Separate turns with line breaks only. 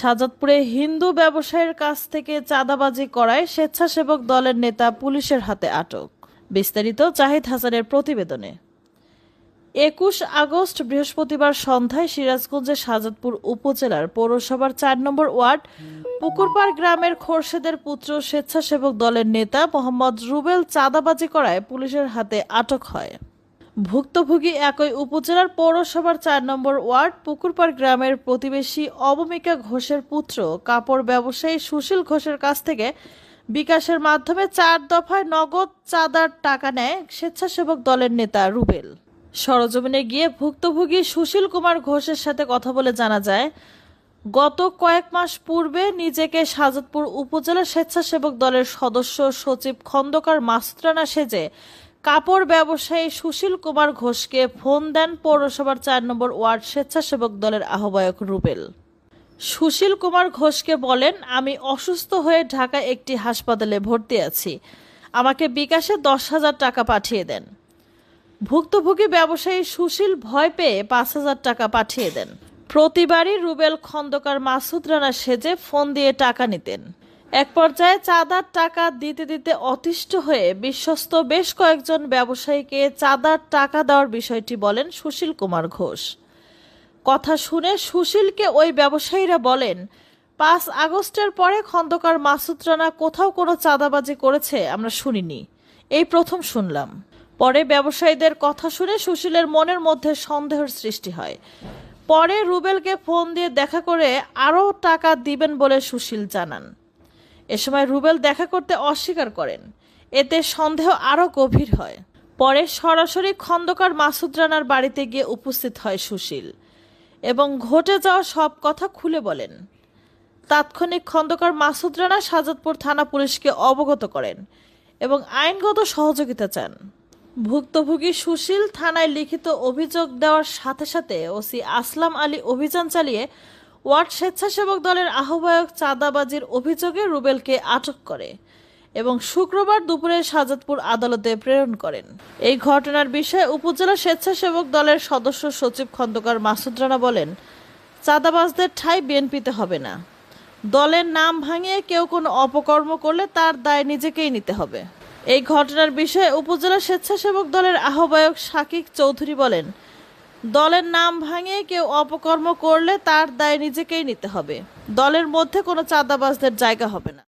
শাহজাদপুরে হিন্দু ব্যবসায়ীর কাছ থেকে চাঁদাবাজি করায় স্বেচ্ছাসেবক দলের নেতা পুলিশের হাতে আটক। বিস্তারিত জাহিদ হাসানের প্রতিবেদনে। ২১ আগস্ট বৃহস্পতিবার সন্ধ্যায় সিরাজগঞ্জের শাহজাদপুর উপজেলার পৌরসভার ৪ নম্বর ওয়ার্ড পুকুরপাড় গ্রামের খোরশেদের পুত্র স্বেচ্ছাসেবক দলের নেতা মোহাম্মদ রুবেল চাঁদাবাজি করায় পুলিশের হাতে আটক হয়। ভুক্তভোগী একই উপজেলার পৌরসভার ৪ নম্বর ওয়ার্ড পুকুরপাড় গ্রামের প্রতিবেশী অবমিকা ঘোষের পুত্র কাপড় ব্যবসায়ী সুশীল ঘোষের কাছ থেকে বিকাশের মাধ্যমে ৪ দফায় নগদ চাঁদার টাকা নেয় স্বেচ্ছাসেবক দলের নেতা রুবেল। সরজমিনে গিয়ে ভুক্তভোগী সুশীল কুমার ঘোষের সাথে কথা বলে জানা যায়, গত কয়েক মাস পূর্বে নিজেকে শাহজাদপুর উপজেলা স্বেচ্ছাসেবক দলের সদস্য সচিব খন্দকার মাসুদ রানা সেজে কাপড় ব্যবসায়ী সুশীল কুমার ঘোষকে ফোন দেন পৌরসভার ৪ নম্বর ওয়ার্ড স্বেচ্ছাসেবক দলের আহ্বায়ক রুবেল। সুশীল কুমার ঘোষকে বলেন, আমি অসুস্থ হয়ে ঢাকায় একটি হাসপাতালে ভর্তি আছি, আমাকে বিকাশে ১০,০০০ টাকা পাঠিয়ে দেন। ভুক্তভোগী ব্যবসায়ী সুশীল ভয় পেয়ে ৫,০০০ টাকা পাঠিয়ে দেন। প্রতিবারই রুবেল খন্দকার মাসুদ রানা সেজে ফোন দিয়ে টাকা নিতেন। এক পর্যায়ে চাঁদার টাকা দিতে দিতে অতিষ্ঠ হয়ে বিশ্বস্ত বেশ কয়েকজন ব্যবসায়ীকে চাঁদার টাকা দেওয়ার বিষয়টি বলেন সুশীল কুমার ঘোষ। কথা শুনে সুশীলকে ওই ব্যবসায়ীরা বলেন, ৫ আগস্টের পরে খন্দকার মাসুদ রানা কোথাও কোনো চাঁদাবাজি করেছে আমরা শুনিনি, এই প্রথম শুনলাম। পরে ব্যবসায়ীদের কথা শুনে সুশীলের মনের মধ্যে সন্দেহের সৃষ্টি হয়। পরে রুবেলকে ফোন দিয়ে দেখা করে আরও টাকা দিবেন বলে সুশীল জানান। এ সময় রুবেল দেখা করতে অস্বীকার করেন, এতে সন্দেহ আরও গভীর হয়। পরে সরাসরি খন্দকার মাসুদ রানার বাড়িতে গিয়ে উপস্থিত হয় সুশীল এবং ঘটে যাওয়া সব কথা খুলে বলেন। তাৎক্ষণিক খন্দকার মাসুদ রানা শাহজাদপুর থানা পুলিশকে অবগত করেন এবং আইনগত সহযোগিতা চান। ভুক্তভোগী সুশীল থানায় লিখিত অভিযোগ দেওয়ার সাথে সাথে ওসি আসলাম আলী অভিযান চালিয়ে ওয়ার্ড স্বেচ্ছাসেবক দলের আহ্বায়ক চাঁদাবাজির অভিযোগে রুবেলকে আটক করে এবং শুক্রবার দুপুরে শাহজাদপুর আদালতে প্রেরণ করেন। এই ঘটনার বিষয়ে উপজেলা স্বেচ্ছাসেবক দলের সদস্য সচিব খন্দকার মাসুদ রানা বলেন, চাঁদাবাজদের ঠাঁই বিএনপিতে হবে না। দলের নাম ভাঙিয়ে কেউ কোনো অপকর্ম করলে তার দায় নিজেকেই নিতে হবে। এই ঘটনার বিষয়ে উপজেলা স্বেচ্ছাসেবক দলের আহ্বায়ক শাকিক চৌধুরী বলেন, দলের নাম ভাঙিয়ে কেউ অপকর্ম করলে তার দায় নিজেকেই নিতে হবে। দলের মধ্যে কোনো চাঁদাবাজদের জায়গা হবে না।